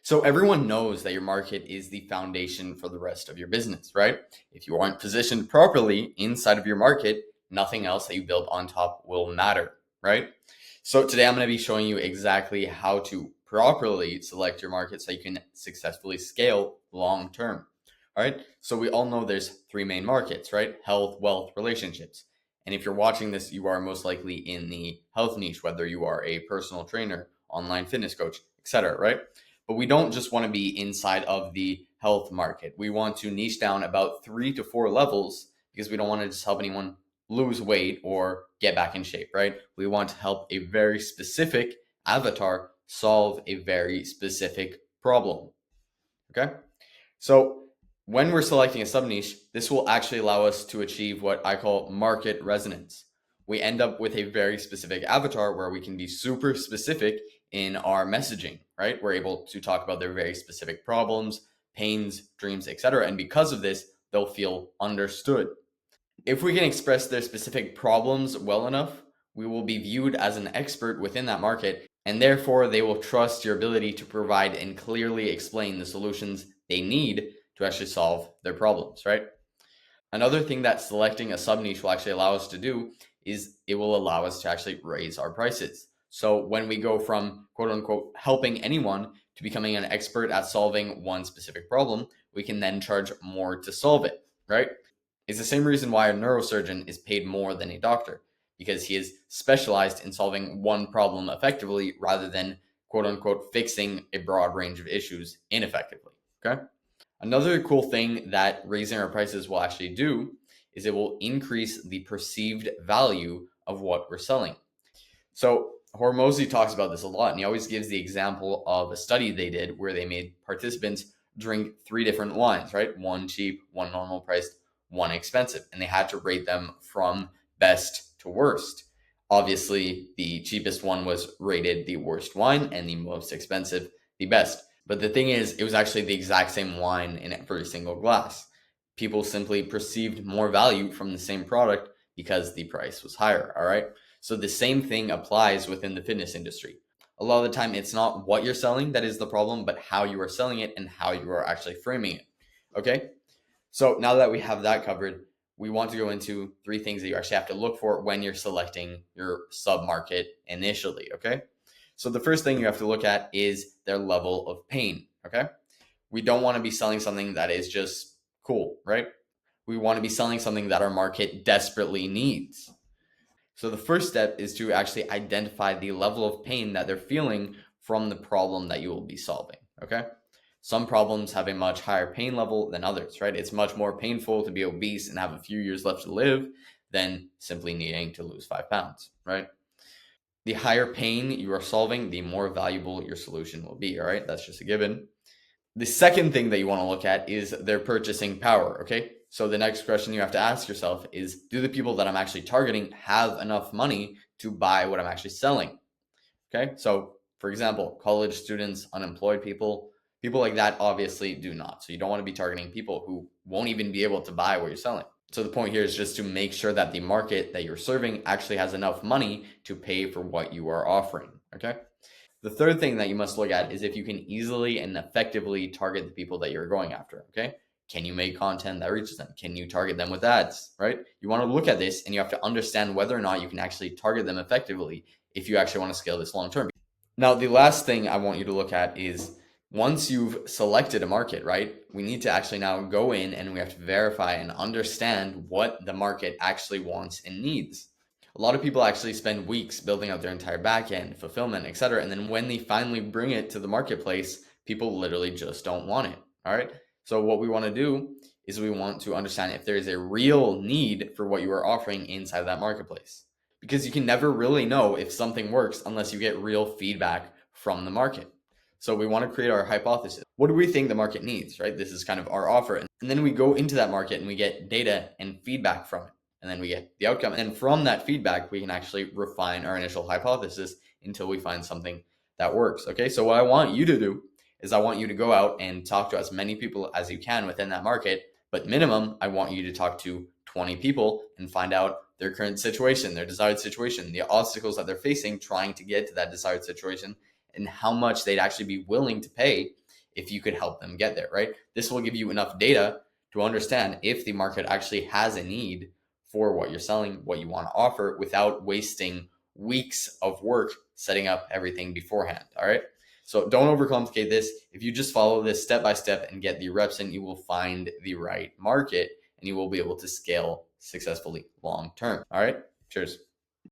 So everyone knows that your market is the foundation for the rest of your business, right? If you aren't positioned properly inside of your market, nothing else that you build on top will matter, right? So today I'm going to be showing you exactly how to properly select your market so you can successfully scale long term. All right. So we all know there's three main markets, right? Health, wealth, relationships. And if you're watching this, you are most likely in the health niche, whether you are a personal trainer, online fitness coach, etc., right? But we don't just want to be inside of the health market. We want to niche down about 3 to 4 levels because we don't want to just help anyone lose weight or get back in shape, right? We want to help a very specific avatar solve a very specific problem. Okay? So when we're selecting a sub niche, this will actually allow us to achieve what I call market resonance. We end up with a very specific avatar where we can be super specific in our messaging, right? We're able to talk about their very specific problems, pains, dreams, etc. And because of this, they'll feel understood. If we can express their specific problems well enough, we will be viewed as an expert within that market, and therefore they will trust your ability to provide and clearly explain the solutions they need to actually solve their problems, right? Another thing that selecting a sub niche will actually allow us to do is it will allow us to actually raise our prices. So when we go from quote unquote helping anyone to becoming an expert at solving one specific problem, we can then charge more to solve it, right? It's the same reason why a neurosurgeon is paid more than a doctor, because he is specialized in solving one problem effectively rather than quote unquote fixing a broad range of issues ineffectively. Okay. Another cool thing that raising our prices will actually do is it will increase the perceived value of what we're selling. So Hormozy talks about this a lot, and he always gives the example of a study they did where they made participants drink 3 different wines, right? One cheap, one normal priced, one expensive, and they had to rate them from best to worst. Obviously, the cheapest one was rated the worst wine, and the most expensive, the best. But the thing is, it was actually the exact same wine in every single glass. People simply perceived more value from the same product because the price was higher, all right? So the same thing applies within the fitness industry. A lot of the time, it's not what you're selling that is the problem, but how you are selling it and how you are actually framing it. Okay? So now that we have that covered, we want to go into 3 things that you actually have to look for when you're selecting your sub market initially. Okay? So the first thing you have to look at is their level of pain. Okay? We don't want to be selling something that is just cool, right? We want to be selling something that our market desperately needs. So the first step is to actually identify the level of pain that they're feeling from the problem that you will be solving, okay? Some problems have a much higher pain level than others, right? It's much more painful to be obese and have a few years left to live than simply needing to lose 5 pounds, right? The higher pain you are solving, the more valuable your solution will be, all right? That's just a given. The second thing that you want to look at is their purchasing power, okay? So the next question you have to ask yourself is, do the people that I'm actually targeting have enough money to buy what I'm actually selling? Okay, so for example, college students, unemployed people, people like that obviously do not. So you don't want to be targeting people who won't even be able to buy what you're selling. So the point here is just to make sure that the market that you're serving actually has enough money to pay for what you are offering, okay? The third thing that you must look at is if you can easily and effectively target the people that you're going after, okay? Can you make content that reaches them? Can you target them with ads, right? You want to look at this and you have to understand whether or not you can actually target them effectively if you actually want to scale this long term. Now, the last thing I want you to look at is once you've selected a market, right? We need to actually now go in and we have to verify and understand what the market actually wants and needs. A lot of people actually spend weeks building out their entire backend, fulfillment, etc. And then when they finally bring it to the marketplace, people literally just don't want it. All right. So what we want to do is we want to understand if there is a real need for what you are offering inside of that marketplace. Because you can never really know if something works unless you get real feedback from the market. So we want to create our hypothesis. What do we think the market needs, right? This is kind of our offer. And then we go into that market and we get data and feedback from it. And then we get the outcome. And from that feedback, we can actually refine our initial hypothesis until we find something that works. Okay, so what I want you to do is I want you to go out and talk to as many people as you can within that market. But minimum, I want you to talk to 20 people and find out their current situation, their desired situation, the obstacles that they're facing trying to get to that desired situation, and how much they'd actually be willing to pay if you could help them get there, right? This will give you enough data to understand if the market actually has a need for what you're selling, what you want to offer, without wasting weeks of work setting up everything beforehand. All right. So don't overcomplicate this. If you just follow this step by step and get the reps in, you will find the right market and you will be able to scale successfully long term. All right. Cheers.